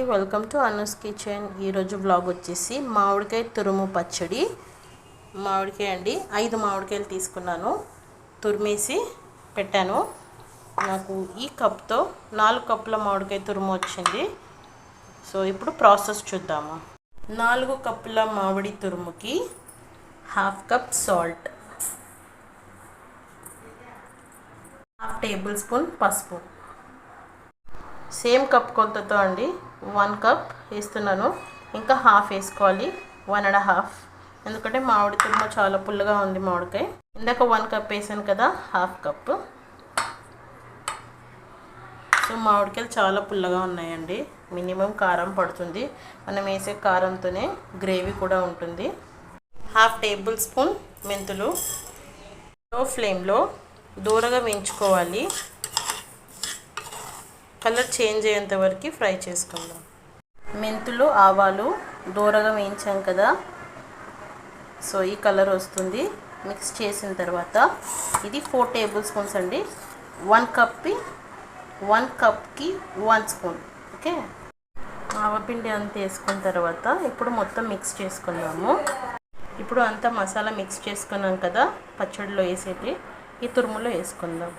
Welcome to Anu's kitchen. ఈరోజు vlog వచ్చేసి మామిడికాయ తురుము పచ్చడి. మామిడికాయ అండి, 5 మామిడికాయలు తీసుకున్నాను, తురిమేసి పెట్టాను. నాకు ఈ కప్తో 4 కప్పుల మామిడికాయ తురుము వచ్చింది. సో ఇప్పుడు ప్రాసెస్ చూద్దాము. 4 కప్పుల మామిడి తురుముకి 1/2 కప్ సాల్ట్, 1/2 టేబుల్ స్పూన్ పసుపు, సేమ్ కప్ కొలతతో అండి 1 కప్ వేస్తున్నాను. ఇంకా హాఫ్ వేసుకోవాలి, 1.5, ఎందుకంటే మామిడి తురుము చాలా పుల్లగా ఉంది మామిడికాయ. ఇందాక 1 కప్ వేసాను కదా, 1/2 కప్. సో మామిడికాయలు చాలా పుల్లగా ఉన్నాయండి. మినిమం కారం పడుతుంది, మనం వేసే కారంతోనే గ్రేవీ కూడా ఉంటుంది. 1/2 టేబుల్ స్పూన్ మెంతులు లో ఫ్లేమ్లో దూరగా వేయించుకోవాలి. కలర్ చేంజ్ అయ్యేంత వరకు ఫ్రై చేసుకుందాం. మెంతులు ఆవాలు దూరగా వేయించాం కదా, సో ఈ కలర్ వస్తుంది. మిక్స్ చేసిన తర్వాత ఇది 4 టేబుల్ స్పూన్స్ అండి. 1 కప్కి 1 స్పూన్. ఓకే, ఆవపిండి అంతా వేసుకున్న తర్వాత ఇప్పుడు మొత్తం మిక్స్ చేసుకుందాము. ఇప్పుడు అంతా మసాలా మిక్స్ చేసుకున్నాం కదా, పచ్చడిలో వేసేటి ఈ తురుములో వేసుకుందాం.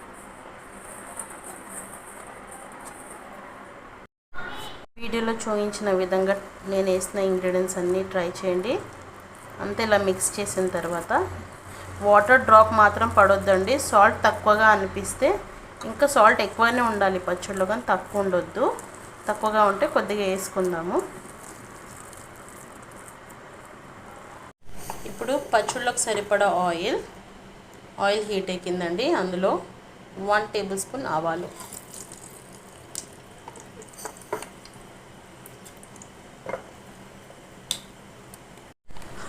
వీడియోలో చూపించిన విధంగా నేను వేసిన ఇంగ్రీడియంట్స్ అన్నీ ట్రై చేయండి. అంతే, ఇలా మిక్స్ చేసిన తర్వాత వాటర్ డ్రాప్ మాత్రం పడొద్దండి. సాల్ట్ తక్కువగా అనిపిస్తే, ఇంకా సాల్ట్ ఎక్కువనే ఉండాలి పచ్చడిలో, కానీ తక్కువ ఉండొద్దు. తక్కువగా ఉంటే కొద్దిగా వేసుకుందాము. ఇప్పుడు పచ్చడిలోకి సరిపడా ఆయిల్ హీట్ ఎక్కిందండి. అందులో 1 టేబుల్ స్పూన్ ఆవాలు,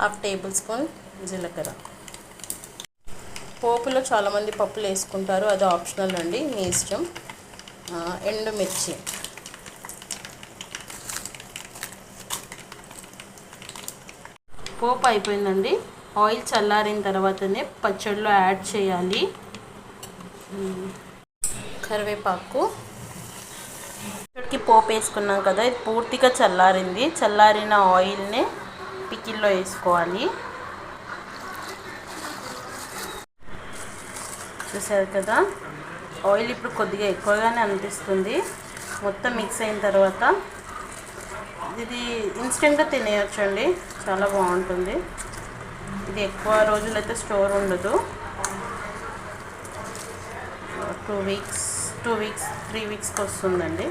1/2 టేబుల్ స్పూన్ జీలకర్ర. పోపులో చాలామంది పప్పులు వేసుకుంటారు, అది ఆప్షనల్ అండి, మీ ఇష్టం. ఎండుమిర్చి, పోపు అయిపోయిందండి. ఆయిల్ చల్లారిన తర్వాతనే పచ్చడిలో యాడ్ చేయాలి. కరివేపాకు, పచ్చడికి పోపు వేసుకున్నాం కదా, ఇది పూర్తిగా చల్లారింది. చల్లారిన ఆయిల్నే పికిల్లో వేసుకోవాలి. చూసారు కదా, ఆయిల్ ఇప్పుడు కొద్దిగా ఎక్కువగానే అనిపిస్తుంది. మొత్తం మిక్స్ అయిన తర్వాత ఇది ఇన్స్టెంట్గా తినేయొచ్చండి, చాలా బాగుంటుంది. ఇది ఎక్కువ రోజులైతే స్టోర్ ఉండదు. 2 వీక్స్ 3 వీక్స్కి వస్తుందండి.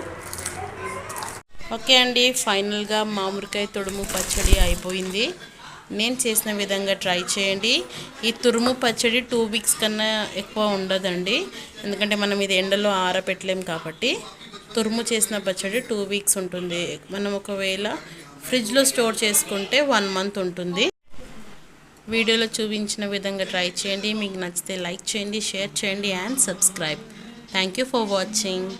ఓకే అండి, ఫైనల్గా మామిడికాయ తురుము పచ్చడి అయిపోయింది. నేను చేసిన విధంగా ట్రై చేయండి. ఈ తురుము పచ్చడి 2 వీక్స్ కన్నా ఎక్కువ ఉండదండి, ఎందుకంటే మనం ఇది ఎండలో ఆరబెట్టలేం కాబట్టి. తురుము చేసిన పచ్చడి 2 వీక్స్ ఉంటుంది. మనం ఒకవేళ ఫ్రిడ్జ్లో స్టోర్ చేసుకుంటే 1 మంత్ ఉంటుంది. వీడియోలో చూపించిన విధంగా ట్రై చేయండి. మీకు నచ్చితే లైక్ చేయండి, షేర్ చేయండి and subscribe. Thank you for watching.